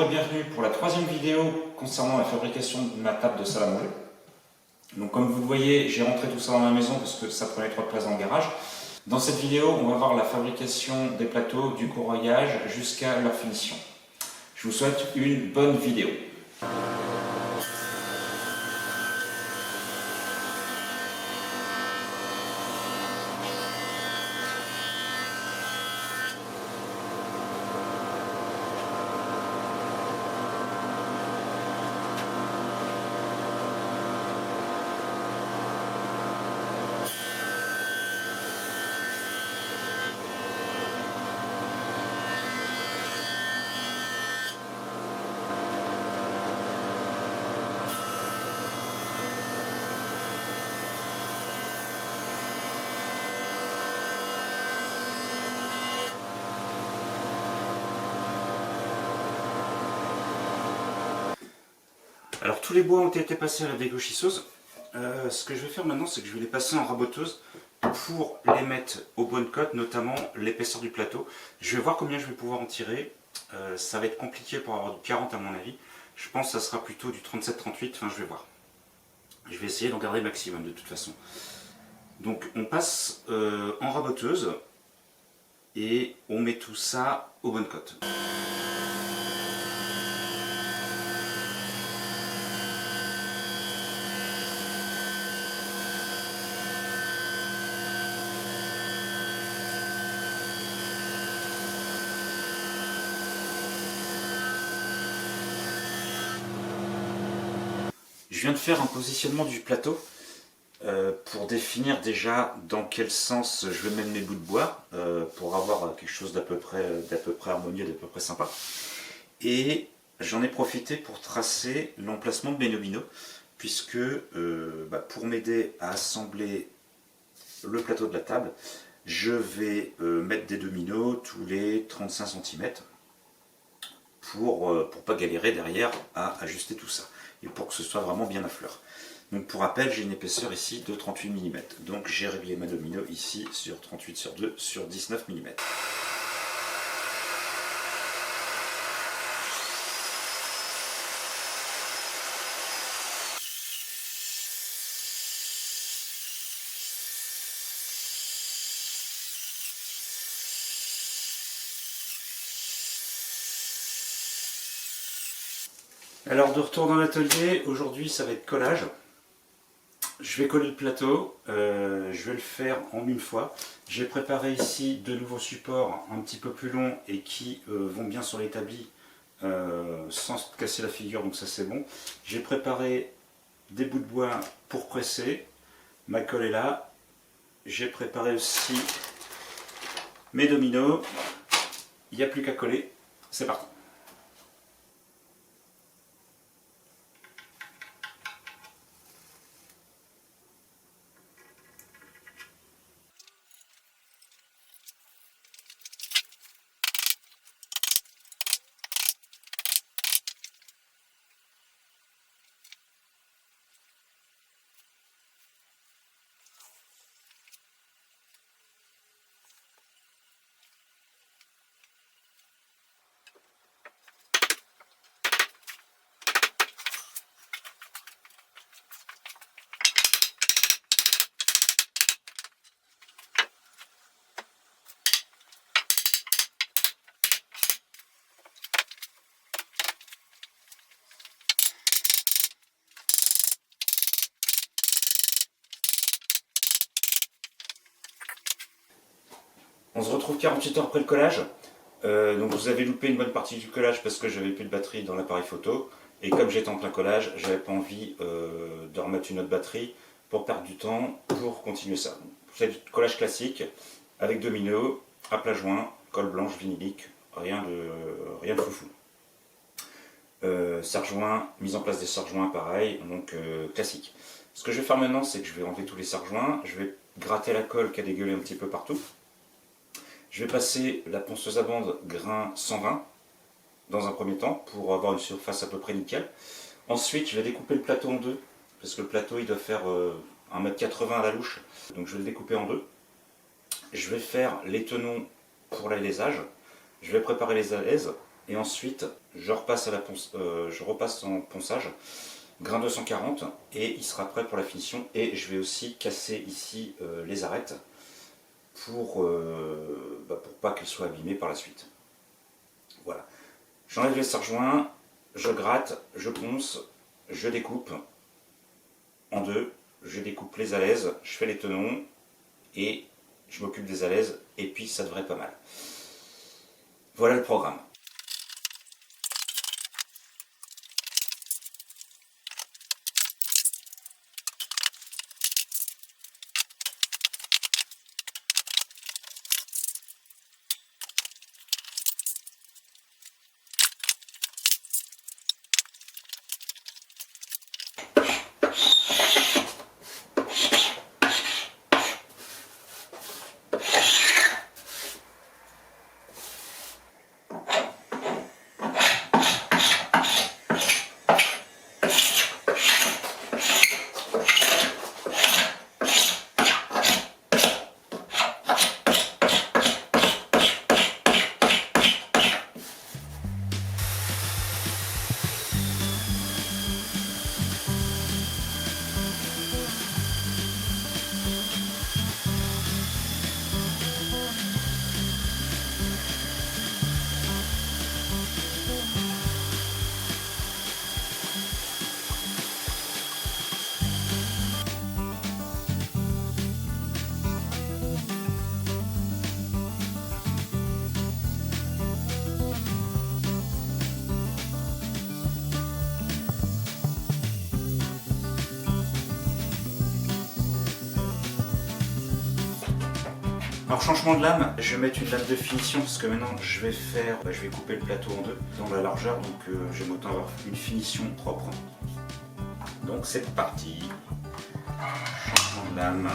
Bonjour et bienvenue pour la troisième vidéo concernant la fabrication de ma table de salle à manger. Donc comme vous le voyez, j'ai rentré tout ça dans ma maison parce que ça prenait trop de place dans le garage. Dans cette vidéo, on va voir la fabrication des plateaux, du corroyage jusqu'à leur finition. Je vous souhaite une bonne vidéo. Alors tous les bois ont été passés à la dégauchisseuse. Ce que je vais faire maintenant, c'est que je vais les passer en raboteuse pour les mettre aux bonnes cotes, notamment l'épaisseur du plateau. Je vais voir combien je vais pouvoir en tirer. Ça va être compliqué pour avoir du 40 à mon avis. Je pense que ça sera plutôt du 37-38, enfin je vais voir. Je vais essayer d'en garder le maximum de toute façon. Donc on passe en raboteuse et on met tout ça aux bonnes cotes. Je viens de faire un positionnement du plateau pour définir déjà dans quel sens je vais mettre mes bouts de bois pour avoir quelque chose d'à peu près harmonieux, d'à peu près sympa. Et j'en ai profité pour tracer l'emplacement de mes dominos puisque pour m'aider à assembler le plateau de la table, je vais mettre des dominos tous les 35 cm pour pas galérer derrière à ajuster tout ça et pour que ce soit vraiment bien à fleur. Donc pour rappel, j'ai une épaisseur ici de 38 mm. Donc j'ai réglé ma domino ici sur 38 sur 2 sur 19 mm. Alors de retour dans l'atelier, aujourd'hui ça va être collage. Je vais coller le plateau, je vais le faire en une fois. J'ai préparé ici de nouveaux supports un petit peu plus longs et qui vont bien sur l'établi sans casser la figure, donc ça c'est bon. J'ai préparé des bouts de bois pour presser, ma colle est là. J'ai préparé aussi mes dominos, il n'y a plus qu'à coller, c'est parti. On se retrouve 48 heures après le collage. Donc vous avez loupé une bonne partie du collage parce que j'avais plus de batterie dans l'appareil photo. Et comme j'étais en plein collage, j'avais pas envie de remettre une autre batterie pour perdre du temps pour continuer ça. C'est du collage classique avec dominos, à plat joint, colle blanche vinylique, rien de foufou. Serre-joint, mise en place des serre-joints pareil, donc classique. Ce que je vais faire maintenant, c'est que je vais enlever tous les serre-joints, je vais gratter la colle qui a dégueulé un petit peu partout. Je vais passer la ponceuse à bande grain 120 dans un premier temps pour avoir une surface à peu près nickel. Ensuite, je vais découper le plateau en deux parce que le plateau il doit faire 1,80 m à la louche. Donc je vais le découper en deux. Je vais faire les tenons pour l'alésage. Je vais préparer les alaises et ensuite je repasse, je repasse en ponçage, grain 240, et il sera prêt pour la finition. Et je vais aussi casser ici les arêtes pour pas qu'elles soient abîmées par la suite. Voilà. J'enlève les serre-joints, je gratte, je ponce, je découpe en deux, je découpe les alaises, je fais les tenons et je m'occupe des alaises et puis ça devrait pas mal. Voilà le programme. Alors changement de lame, je vais mettre une lame de finition parce que maintenant je vais couper le plateau en deux dans la largeur, donc j'aime autant avoir une finition propre. Donc c'est parti. Changement de lame.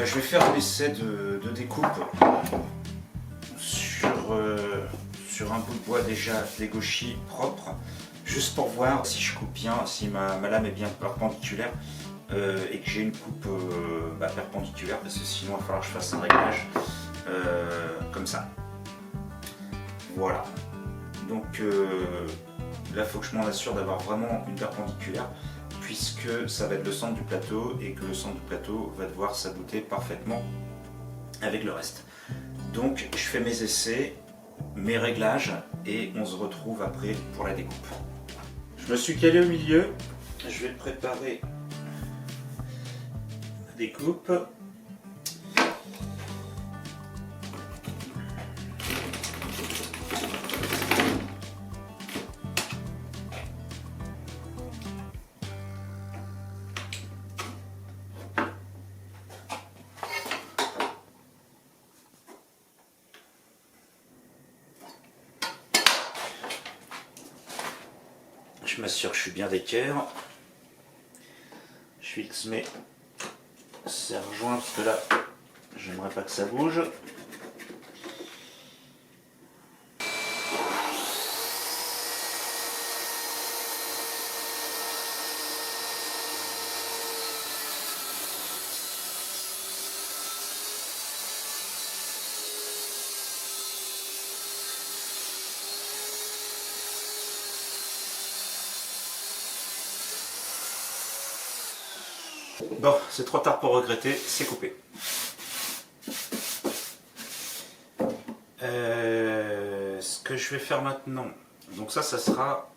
Je vais faire un essai de découpe sur un bout de bois déjà dégauchi, propre, juste pour voir si je coupe bien, si ma lame est bien perpendiculaire et que j'ai une coupe perpendiculaire, parce que sinon il va falloir que je fasse un réglage comme ça. Voilà. Donc là il faut que je m'en assure d'avoir vraiment une perpendiculaire, puisque ça va être le centre du plateau et que le centre du plateau va devoir s'abouter parfaitement avec le reste. Donc je fais mes essais, mes réglages et on se retrouve après pour la découpe. Je me suis calé au milieu, je vais préparer la découpe. Je m'assure que je suis bien d'équerre. Je fixe mes serre-joints parce que là, j'aimerais pas que ça bouge. Bon, c'est trop tard pour regretter, c'est coupé. Ce que je vais faire maintenant, donc ça sera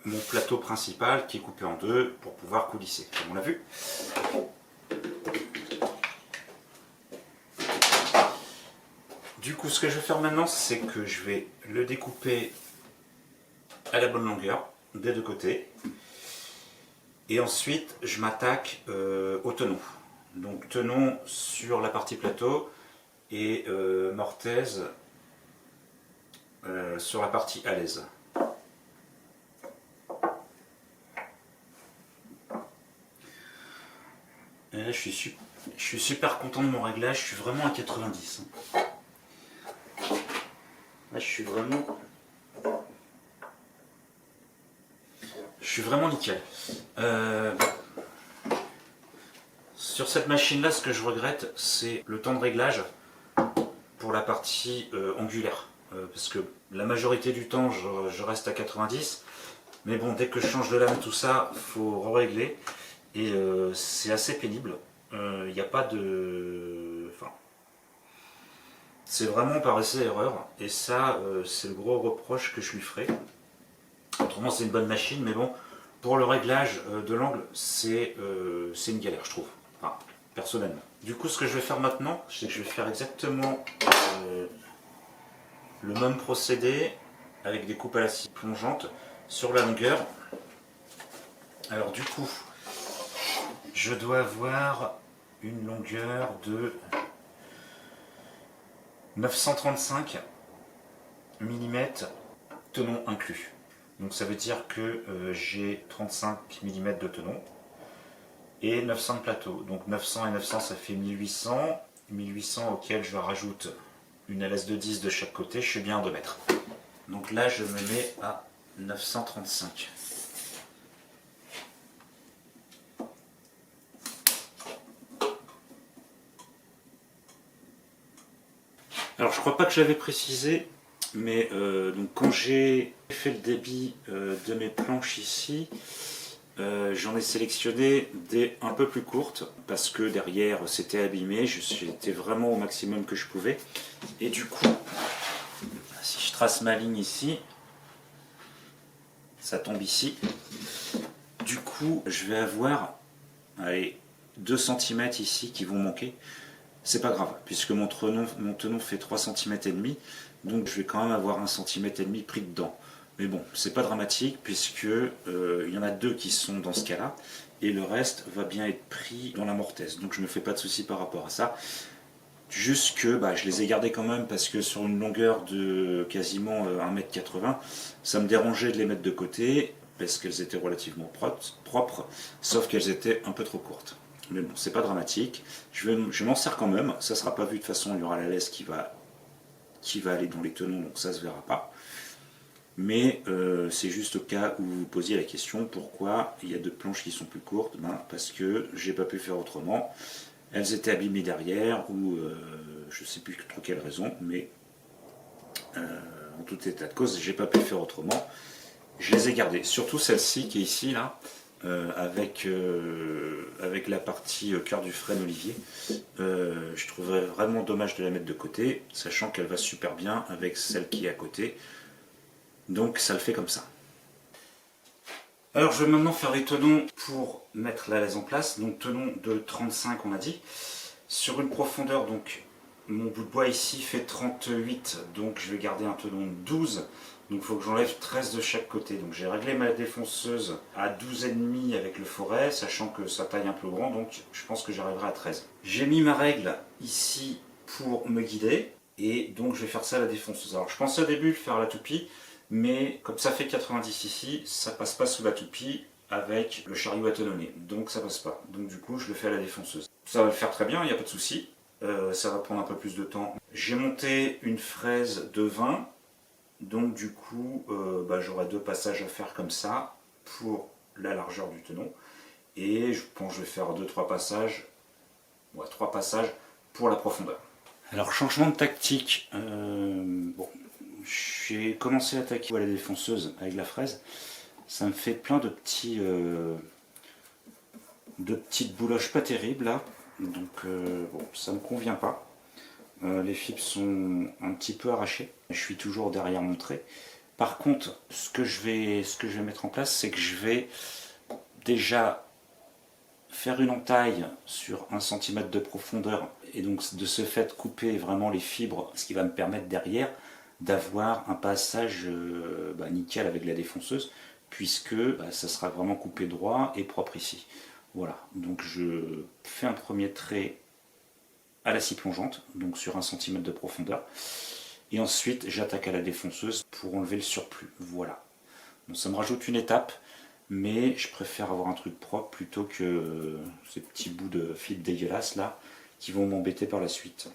mon plateau principal qui est coupé en deux pour pouvoir coulisser, comme on l'a vu. Du coup, ce que je vais faire maintenant, c'est que je vais le découper à la bonne longueur des deux côtés. Et ensuite, je m'attaque au tenon. Donc tenon sur la partie plateau et mortaise sur la partie alaise. Et là, je suis Je suis super content de mon réglage, je suis vraiment à 90. Là, je suis vraiment nickel. Sur cette machine là, ce que je regrette, c'est le temps de réglage pour la partie angulaire. Parce que la majorité du temps, je reste à 90. Mais bon, dès que je change de lame, tout ça, faut régler. Et c'est assez pénible. Il n'y a pas de... Enfin, c'est vraiment par essai-erreur. Et ça, c'est le gros reproche que je lui ferai. Autrement, c'est une bonne machine, mais bon, pour le réglage de l'angle, c'est une galère, je trouve. Enfin, personnellement. Du coup, ce que je vais faire maintenant, c'est que je vais faire exactement le même procédé avec des coupes à la scie plongeante sur la longueur. Alors du coup, je dois avoir une longueur de 935 mm, tenon inclus. Donc ça veut dire que j'ai 35 mm de tenon et 900 de plateau. Donc 900 et 900, ça fait 1800. 1800 auquel je rajoute une LS de 10 de chaque côté, je suis bien à 2 mètres. Donc là, je me mets à 935. Alors je crois pas que j'avais précisé, mais donc quand j'ai fait le débit de mes planches ici, j'en ai sélectionné des un peu plus courtes parce que derrière c'était abîmé, j'étais vraiment au maximum que je pouvais. Et du coup, si je trace ma ligne ici, ça tombe ici. Du coup, je vais avoir allez, 2 cm ici qui vont manquer. C'est pas grave, puisque mon tenon fait 3 cm et demi, donc je vais quand même avoir 1 cm et demi pris dedans. Mais bon, c'est pas dramatique, puisque il y en a 2 qui sont dans ce cas-là, et le reste va bien être pris dans la mortaise. Donc je me fais pas de soucis par rapport à ça. Juste que je les ai gardés quand même, parce que sur une longueur de quasiment 1,80 m, ça me dérangeait de les mettre de côté, parce qu'elles étaient relativement propres, sauf qu'elles étaient un peu trop courtes. Mais bon, c'est pas dramatique. Je m'en sers quand même. Ça sera pas vu de toute façon. Il y aura la laisse qui va aller dans les tenons, donc ça se verra pas. Mais c'est juste au cas où vous vous posiez la question pourquoi il y a 2 planches qui sont plus courtes. Parce que j'ai pas pu faire autrement. Elles étaient abîmées derrière ou je sais plus trop quelle raison, mais en tout état de cause, j'ai pas pu faire autrement. Je les ai gardées. Surtout celle-ci qui est ici là. Avec la partie cœur du frêne Olivier. Je trouverais vraiment dommage de la mettre de côté, sachant qu'elle va super bien avec celle qui est à côté. Donc ça le fait comme ça. Alors je vais maintenant faire les tenons pour mettre la laisse en place. Donc tenon de 35 on a dit. Sur une profondeur, donc mon bout de bois ici fait 38, donc je vais garder un tenon de 12. Donc il faut que j'enlève 13 de chaque côté. Donc j'ai réglé ma défonceuse à 12,5 avec le forêt, sachant que sa taille est un peu grand, donc je pense que j'arriverai à 13. J'ai mis ma règle ici pour me guider, et donc je vais faire ça à la défonceuse. Alors je pensais au début faire la toupie, mais comme ça fait 90 ici, ça passe pas sous la toupie avec le chariot à tenonner. Donc ça passe pas. Donc du coup je le fais à la défonceuse. Ça va le faire très bien, il n'y a pas de souci. Ça va prendre un peu plus de temps. J'ai monté une fraise de 20. Donc du coup, j'aurai 2 passages à faire comme ça pour la largeur du tenon. Et je pense que je vais faire 2-3 passages, 3 passages pour la profondeur. Alors changement de tactique. J'ai commencé à attaquer la défonceuse avec la fraise. Ça me fait plein de petites bouloches pas terribles là. Donc ça me convient pas. Les fibres sont un petit peu arrachées. Je suis toujours derrière mon trait. Par contre, ce que je vais mettre en place, c'est que je vais déjà faire une entaille sur 1 cm de profondeur et donc de ce fait couper vraiment les fibres, ce qui va me permettre derrière d'avoir un passage nickel avec la défonceuse, puisque ça sera vraiment coupé droit et propre ici. Voilà, donc je fais un premier trait à la scie plongeante, donc sur 1 cm de profondeur. Et ensuite, j'attaque à la défonceuse pour enlever le surplus. Voilà. Donc ça me rajoute une étape, mais je préfère avoir un truc propre plutôt que ces petits bouts de fil dégueulasses là qui vont m'embêter par la suite.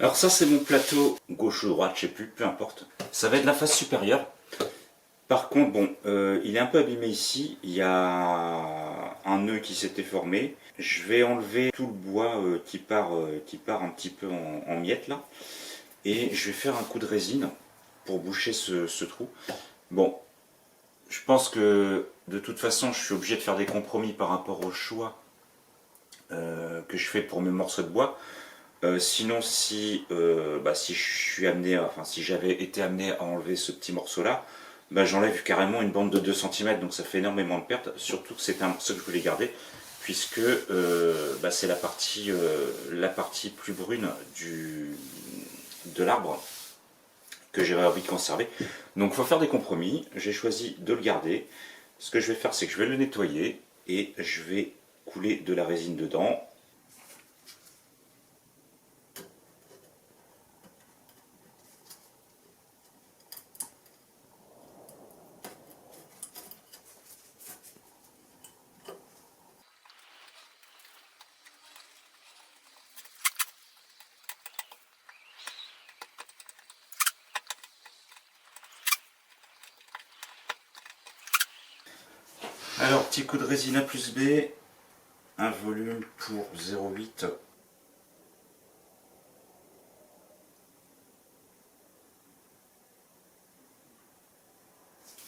Alors ça c'est mon plateau gauche ou droite, je sais plus, peu importe. Ça va être la face supérieure. Par contre, bon, il est un peu abîmé ici. Il y a un nœud qui s'était formé. Je vais enlever tout le bois qui part un petit peu en miettes là. Et je vais faire un coup de résine pour boucher ce trou. Bon, je pense que de toute façon, je suis obligé de faire des compromis par rapport au choix que je fais pour mes morceaux de bois. Sinon, si je suis amené, enfin si j'avais été amené à enlever ce petit morceau là, j'enlève carrément une bande de 2 cm, donc ça fait énormément de pertes, surtout que c'était un morceau que je voulais garder, puisque c'est la partie plus brune de l'arbre que j'avais envie de conserver. Donc il faut faire des compromis, j'ai choisi de le garder. Ce que je vais faire, c'est que je vais le nettoyer et je vais couler de la résine dedans. Alors, petit coup de résine A plus B, un volume pour 0,8.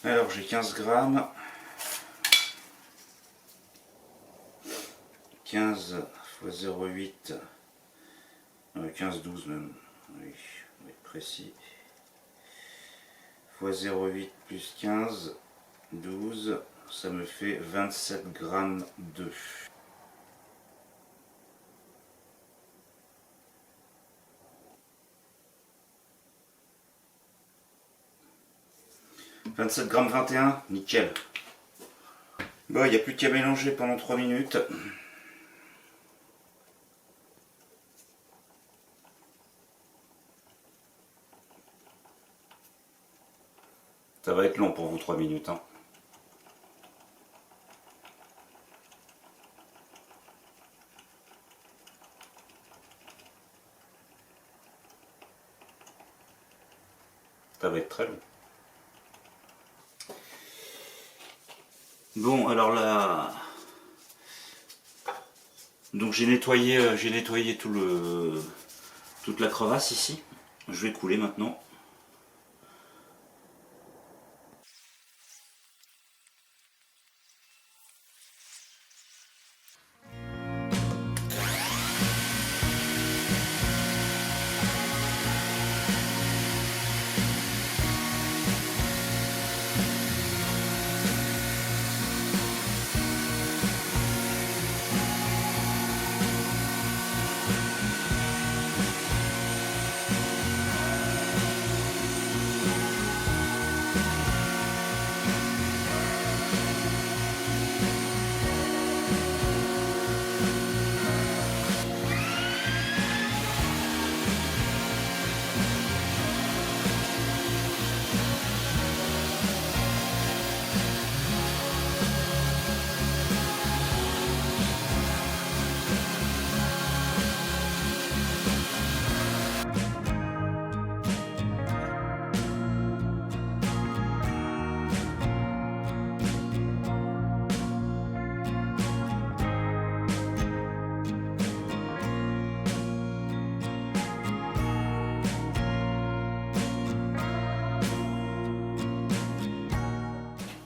Alors j'ai 15 grammes. 15 x 0,8. 15-12 même. Oui, on va être précis. X 0,8 plus 15, 12. Ça me fait 27 grammes d'œufs. « 27 grammes 21, nickel. Bon, il n'y a plus qu'à mélanger pendant 3 minutes. Ça va être long pour vous 3 minutes. Hein. Ça va être très long. Bon, alors là, donc j'ai nettoyé toute la crevasse ici. Je vais couler maintenant.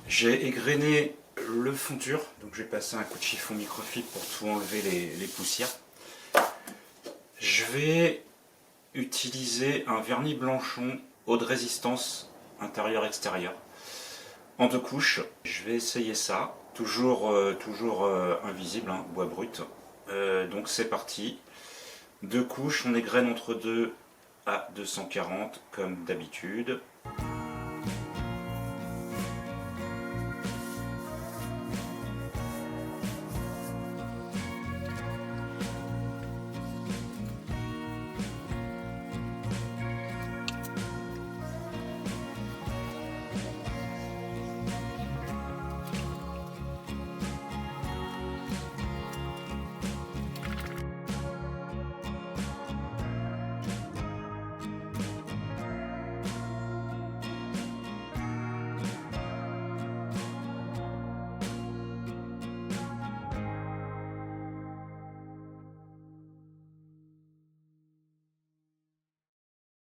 J'ai égrené le fond dur, donc j'ai passé un coup de chiffon microfibre pour tout enlever les poussières. Je vais utiliser un vernis blanchon haute résistance intérieur-extérieur en 2 couches. Je vais essayer ça, toujours invisible, hein, bois brut. Donc c'est parti. 2 couches, on égrène entre 2 à 240 comme d'habitude.